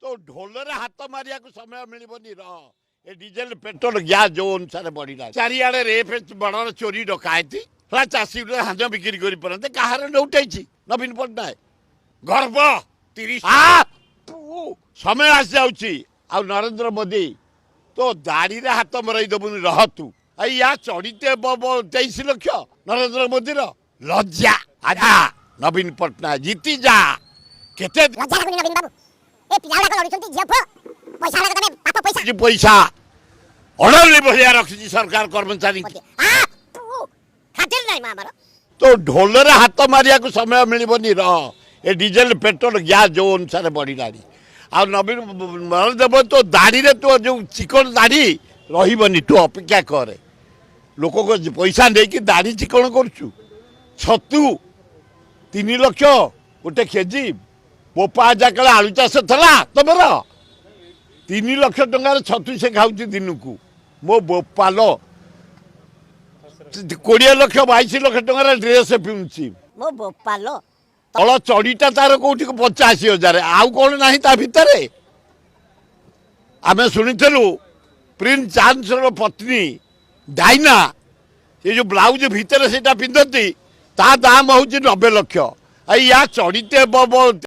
तो ढोलरे हाथ मारिया समय मिलबनी ए डीजेल पेट्रोल गैस जो अनुसार बढ़ला चारिआडे रेप बड़ चोरी डकायती हला चाषी हाथ बिक्री कर पारते कहार नौटाई नवीन पट्टनायक गर्व 30 समय आसी जाऊँगी आ नरेंद्र मोदी तो दाढ़ी हाथ मरई देबुनि रह तू या चढ़ीते 23 लक्ष नरेंद्र मोदी लज्जा आजा नवीन पट्टनायक जीती जा केते नवीन बाबू ए पिला गुडा लड़ुछंती झियो पैसा लगा तने पाप पैसा पैसा अड़ली भलिया रखी सरकार कर्मचारी खातिर नहीं मामर तो ढोलरे हाथ मारिया समय मिलबनी ए डीजेल पेट्रोल गैस जो अनुसार बढ़ला आ नवीन देव तो दाढ़ी तो जो चिकन दाढ़ी रही तू अपेक्षा कर लोक को पैसा नहीं दाढ़ी चिकन करुचु छतु 3 लक्ष गोटे केजी पोपा जाकले आलू चाष था तुम 3 लक्ष टंकार छतु से खाऊ दिन को मो बोपाल 20 लक्ष 22 लक्ष टंकार ड्रेस पिंधुची मो बोपाल तल चढ़ीटा तार कौटी 85,000 आउ कौन ना ता भितर आम शुणु प्रिंस चार्ल्स पत्नी डाइना ये जो ब्लाउज भितर से पिंधती ता दाम हूँ 90 लक्ष या चढ़ीते